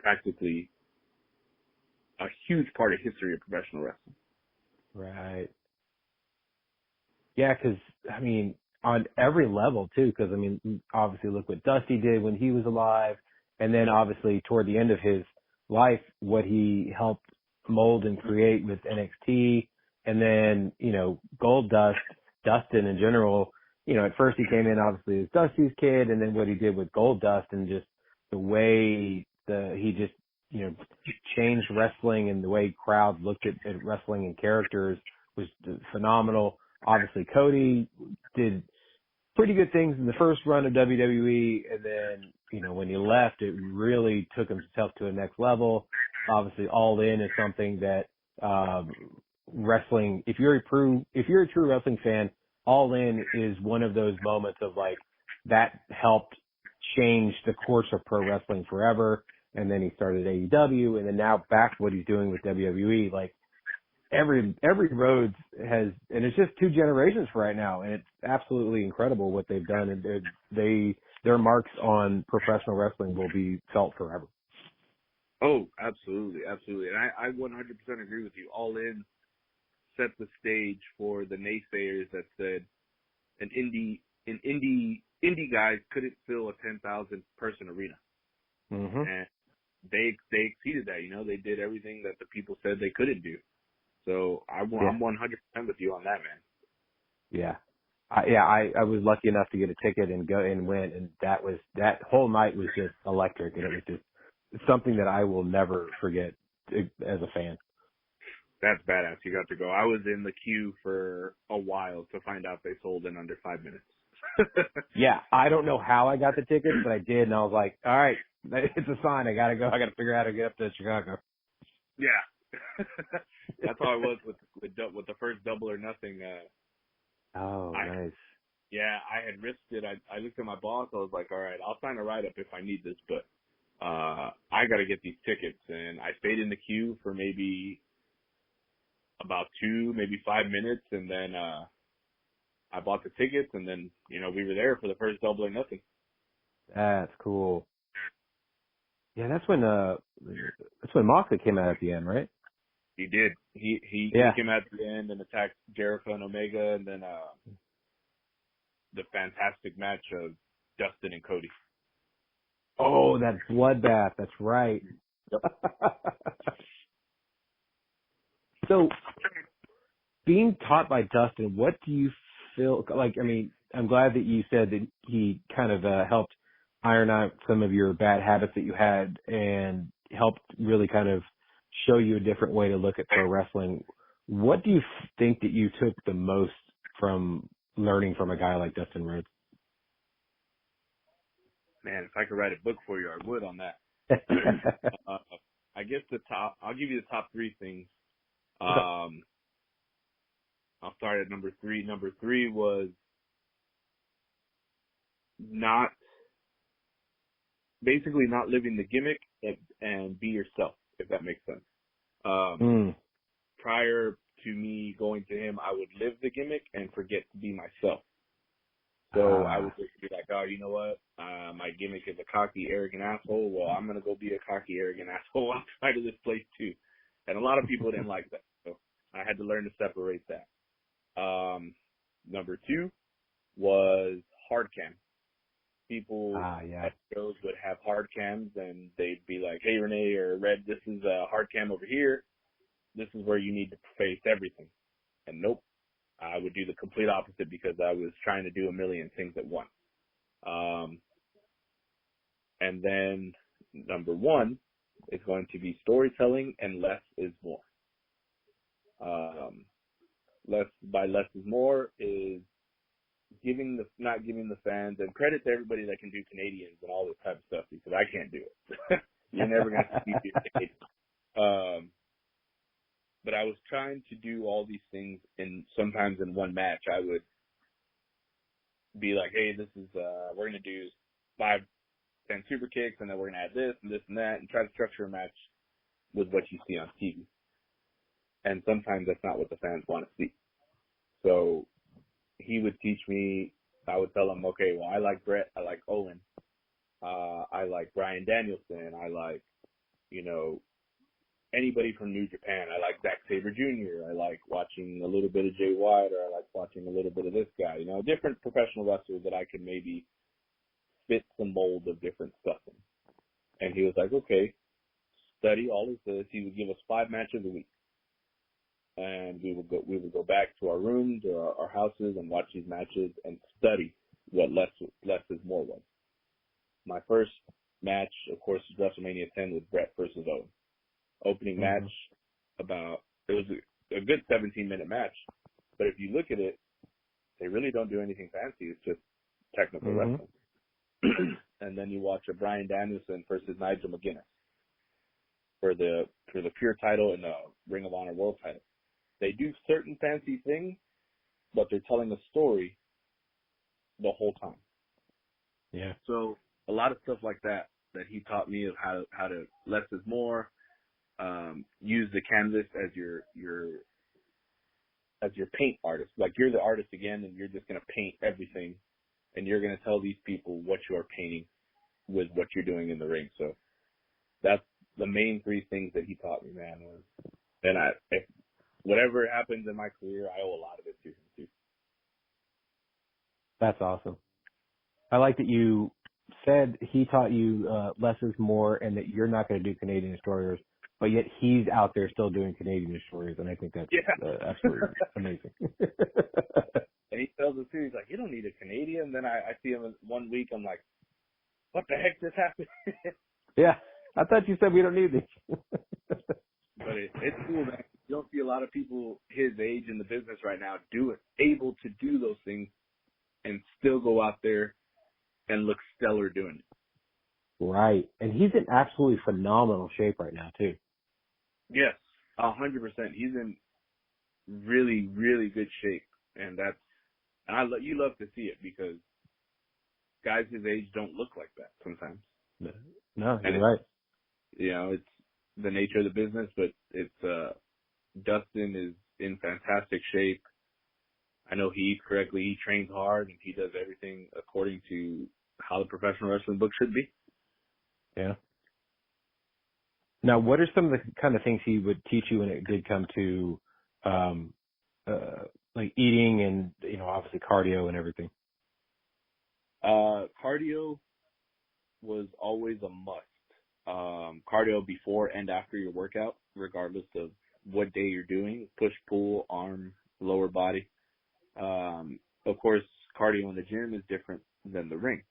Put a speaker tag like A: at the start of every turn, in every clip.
A: practically a huge part of history of professional wrestling.
B: Right. Yeah, because, I mean, on every level, too, because, I mean, obviously look what Dusty did when he was alive, and then obviously toward the end of his life, what he helped mold and create with NXT, and then, you know, Dustin in general, you know, at first he came in obviously as Dusty's kid, and then what he did with Goldust and just the way he just, you know, changed wrestling and the way crowds looked at wrestling and characters was phenomenal. Obviously, Cody did pretty good things in the first run of WWE, and then, you know, when he left, it really took himself to a next level. Obviously, All In is something that wrestling. If you're a true wrestling fan, All In is one of those moments of like that helped change the course of pro wrestling forever. And then he started AEW, and then now back to what he's doing with WWE. Like every road has, and it's just two generations for right now, and it's absolutely incredible what they've done, and their marks on professional wrestling will be felt forever.
A: Oh, absolutely, absolutely, and I 100% agree with you. All In set the stage for the naysayers that said indie guys couldn't fill a 10,000 person arena, and they exceeded that. You know, they did everything that the people said they couldn't do. So I'm 100% with you on that, man.
B: Yeah. I was lucky enough to get a ticket and go and win, and that whole night was just electric, and it was just something that I will never forget as a fan.
A: That's badass. You got to go. I was in the queue for a while to find out they sold in under 5 minutes.
B: Yeah, I don't know how I got the tickets, but I did, and I was like, all right, it's a sign. I gotta go. I gotta figure out how to get up to Chicago.
A: Yeah. That's how I was with the first Double or Nothing.
B: Nice.
A: Yeah, I had risked it. I looked at my boss. I was like, all right, I'll sign a write-up if I need this, but I got to get these tickets. And I stayed in the queue for maybe about 5 minutes, and then I bought the tickets, and then, you know, we were there for the first Double or Nothing.
B: That's cool. Yeah, that's when Moxley came out at the end, right?
A: He did. He came out at the end and attacked Jericho and Omega, and then the fantastic match of Dustin and Cody.
B: Oh, that bloodbath. That's right. So, being taught by Dustin, what do you feel like? I mean, I'm glad that you said that he kind of helped iron out some of your bad habits that you had and helped really kind of show you a different way to look at pro wrestling. What do you think that you took the most from learning from a guy like Dustin Rhodes?
A: Man, if I could write a book for you, I would on that. I guess I'll give you the top three things. I'll start at number 3. Number 3 was not living the gimmick and be yourself, if that makes sense. Prior to me going to him, I would live the gimmick and forget to be myself. So I would just be like, oh, you know what? My gimmick is a cocky, arrogant asshole. Well, I'm going to go be a cocky, arrogant asshole outside of this place too. And a lot of people didn't like that. So I had to learn to separate that. Number 2 was hard cam. People at shows would have hard cams, and they'd be like, hey, Renee or Red, this is a hard cam over here. This is where you need to face everything. And nope, I would do the complete opposite because I was trying to do a million things at once. And then number 1 is going to be storytelling, and less is more. Less is more is not giving the fans, and credit to everybody that can do Canadians and all this type of stuff, because I can't do it. You're never going to see me Canadian. But I was trying to do all these things, sometimes in one match. I would be like, hey, this is, we're going to do 5, 10 super kicks, and then we're going to add this and this and that, and try to structure a match with what you see on TV. And sometimes that's not what the fans want to see. So he would teach me. I would tell him, okay, well, I like Brett, I like Owen, I like Bryan Danielson, I like you know, anybody from New Japan. I like Zack Sabre Jr. I like watching a little bit of Jay White, or I like watching a little bit of this guy. You know, different professional wrestlers that I could maybe fit the mold of different stuff in. And he was like, okay, study all of this. He would give us 5 matches a week. And we would go back to our rooms or our houses and watch these matches and study what less is more was. My first match, of course, was WrestleMania 10 with Brett versus Owen. Opening match, it was a good 17-minute match. But if you look at it, they really don't do anything fancy. It's just technical wrestling. And then you watch a Bryan Danielson versus Nigel McGuinness for the pure title and the Ring of Honor World title. They do certain fancy things, but they're telling a story the whole time.
B: Yeah.
A: So a lot of stuff like that he taught me of how to less is more. Use the canvas as your paint artist. Like, you're the artist again, and you're just gonna paint everything, and you're gonna tell these people what you are painting with what you're doing in the ring. So that's the main 3 things that he taught me, man. And if whatever happens in my career, I owe a lot of it to him too.
B: That's awesome. I like that you said he taught you less is more, and that you're not going to do Canadian Destroyers, but yet he's out there still doing Canadian Destroyers, and I think that's absolutely amazing.
A: And he tells us too, he's like, you don't need a Canadian. Then I see him 1 week, I'm like, what the heck just happened?
B: Yeah, I thought you said we don't need these.
A: But it's cool, man. You don't see a lot of people his age in the business right now able to do those things and still go out there and look stellar doing it.
B: Right. And he's in absolutely phenomenal shape right now, too.
A: Yes, 100%. He's in really, really good shape. And you love to see it, because guys his age don't look like that sometimes.
B: No, you're right.
A: You know, it's the nature of the business, but Dustin is in fantastic shape. I know he eats correctly, he trains hard, and he does everything according to how the professional wrestling book should be.
B: Yeah. Now, what are some of the kind of things he would teach you when it did come to, like eating and, obviously cardio and everything?
A: Cardio was always a must. Cardio before and after your workout, regardless of what day you're doing, push, pull, arm, lower body. Of course, cardio in the gym is different than the ring.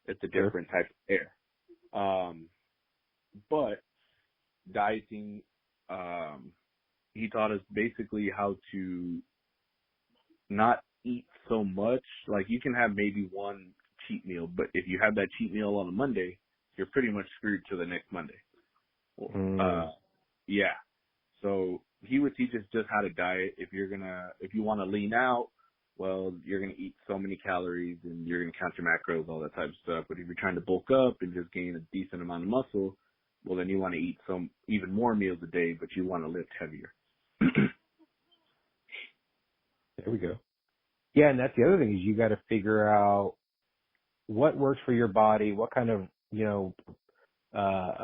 A: It's a different type of air. But dieting, he taught us basically how to not eat so much. Like, you can have maybe one cheat meal, but if you have that cheat meal on a Monday, you're pretty much screwed to the next Monday. Yeah. So he would teach us just how to diet. If you want to lean out, well, you're going to eat so many calories and you're going to count your macros, all that type of stuff. But if you're trying to bulk up and just gain a decent amount of muscle, well, then you want to eat even more meals a day, but you want to lift heavier.
B: There we go. Yeah, and that's the other thing, is you got to figure out what works for your body, what kind of,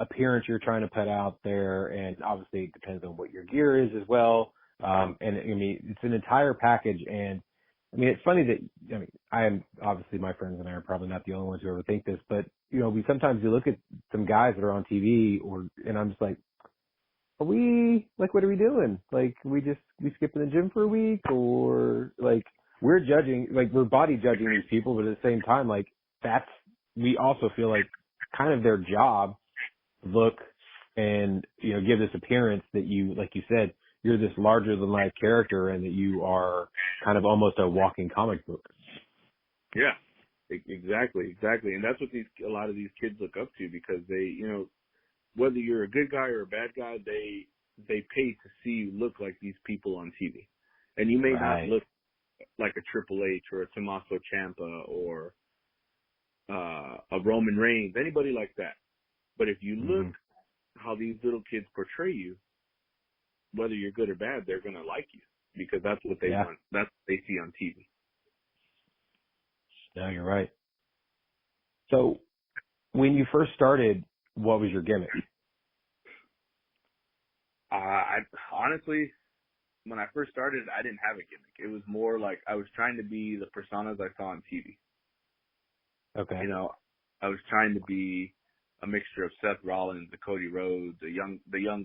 B: appearance you're trying to put out there, and obviously it depends on what your gear is as well. And I mean, it's an entire package. And I mean, it's funny that, I am obviously, my friends and I are probably not the only ones who ever think this, but we sometimes look at some guys that are on TV, and I'm just like, what are we doing? Like, we skip in the gym for a week, or like we're judging, like we're body judging these people, but at the same time, like we also feel like kind of their job, look and, give this appearance that you, like you said, you're this larger than life character, and that you are kind of almost a walking comic book. Yeah,
A: exactly. And that's what a lot of these kids look up to, because they, whether you're a good guy or a bad guy, they pay to see you look like these people on TV. And you may not look like a Triple H or a Tommaso Ciampa or a Roman Reigns, anybody like that. But if you look how these little kids portray you, whether you're good or bad, they're going to like you, because that's what they want. That's what they see on TV.
B: Yeah, you're right. So when you first started, what was your gimmick?
A: I honestly, when I first started, I didn't have a gimmick. It was more like I was trying to be the personas I saw on TV.
B: Okay.
A: You know, I was trying to be a mixture of Seth Rollins, the Cody Rhodes, the Young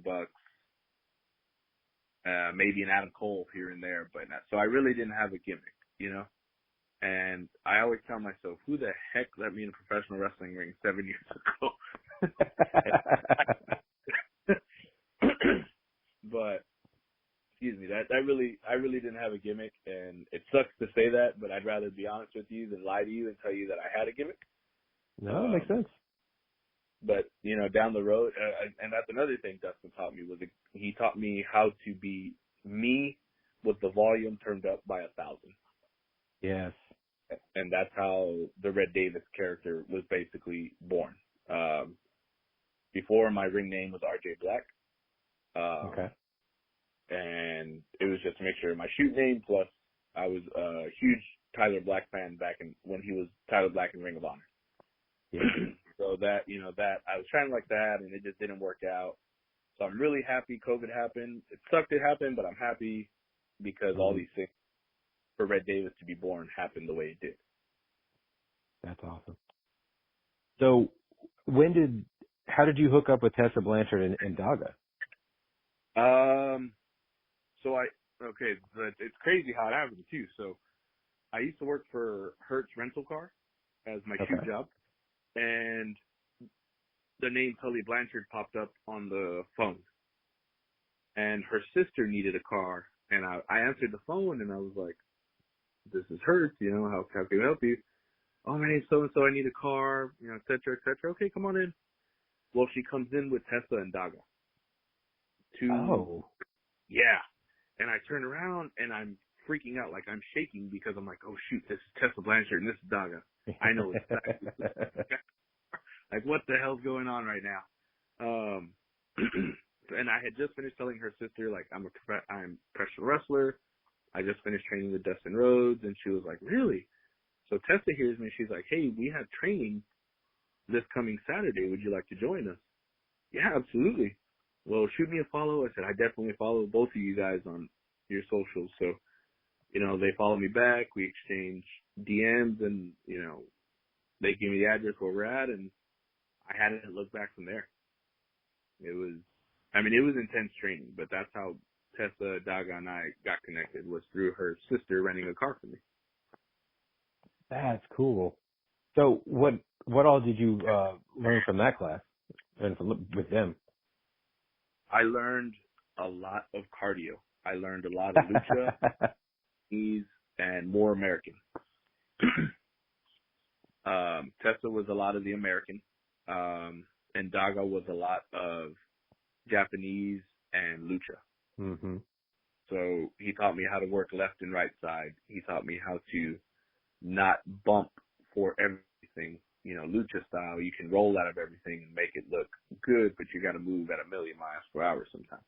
A: Bucks, maybe an Adam Cole here and there, but not, so I really didn't have a gimmick, you know. And I always tell myself, who the heck let me in a professional wrestling ring 7 years ago? But excuse me, I really didn't have a gimmick, and it sucks to say that, but I'd rather be honest with you than lie to you and tell you that I had a gimmick.
B: No, it makes sense.
A: But you know, down the road, and that's another thing Dustin taught me was he taught me how to be me with the volume turned up by 1,000.
B: Yes.
A: And that's how the Red Davis character was basically born. Before, my ring name was RJ Black.
B: Okay.
A: And it was just a mixture of my shoot name plus I was a huge Tyler Black fan back when he was Tyler Black in Ring of Honor.
B: Yeah.
A: So that, you know, that I was trying like that and it just didn't work out. So I'm really happy COVID happened. It sucked it happened, but I'm happy because all these things for Red Davis to be born happened the way it did.
B: That's awesome. So how did you hook up with Tessa Blanchard and Daga?
A: So it's crazy how it happened too. So I used to work for Hertz Rental Car as my shoot job, and the name Tully Blanchard popped up on the phone, and her sister needed a car, and I answered the phone, and I was like, "This is Hertz, you know, how can we help you?" "Oh, my name's so and so. I need a car, you know, et cetera, et cetera." "Okay, come on in." Well, she comes in with Tessa and Daga. Yeah. And I turn around and I'm freaking out, like I'm shaking because I'm like, oh shoot, this is Tessa Blanchard and this is Daga. I know exactly. Like what the hell's going on right now? And I had just finished telling her sister, like, I'm a professional wrestler. I just finished training with Dustin Rhodes, and she was like, really? So Tessa hears me. She's like, hey, we have training this coming Saturday. Would you like to join us? Yeah, absolutely. Well, shoot me a follow. I said, I definitely follow both of you guys on your socials. So, you know, they follow me back. We exchange DMs and, you know, they give me the address where we're at, and I hadn't looked back from there. It was intense training, but that's how Tessa, Daga, and I got connected, was through her sister renting a car for me.
B: That's cool. So what all did you learn from that class and with them?
A: I learned a lot of cardio. I learned a lot of lucha, knees, and more American. Tessa was a lot of the American, and Daga was a lot of Japanese and lucha.
B: Mm-hmm.
A: So he taught me how to work left and right side. He taught me how to not bump for everything. You know, lucha style, you can roll out of everything and make it look good, but you got to move at 1,000,000 miles per hour sometimes.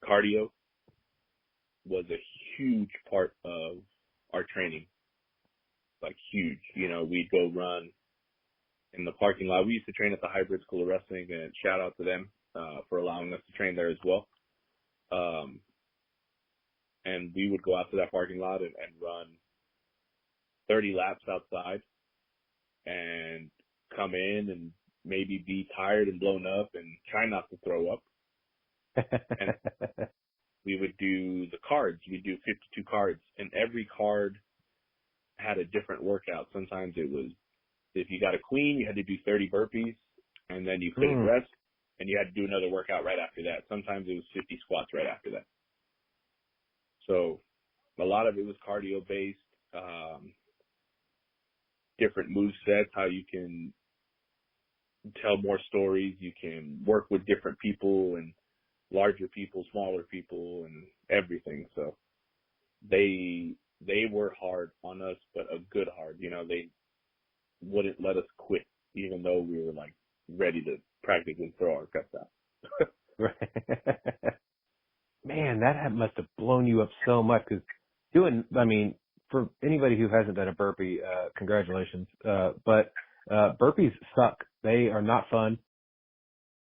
A: Cardio was a huge part of our training, like huge. You know, we'd go run in the parking lot. We used to train at the Hybrid School of Wrestling, and shout out to them for allowing us to train there as well. And we would go out to that parking lot and run 30 laps outside and come in and maybe be tired and blown up and try not to throw up. And we would do the cards. We'd do 52 cards, and every card had a different workout. Sometimes it was, if you got a queen, you had to do 30 burpees, and then you couldn't rest, and you had to do another workout right after that. Sometimes it was 50 squats right after that. So a lot of it was cardio-based, different move sets, how you can tell more stories. You can work with different people and larger people, smaller people, and everything. So they were hard on us, but a good hard. You know, they wouldn't let us quit, even though we were like ready to practically throw our guts out.
B: Man, that must have blown you up so much because for anybody who hasn't done a burpee, congratulations. But burpees suck. They are not fun.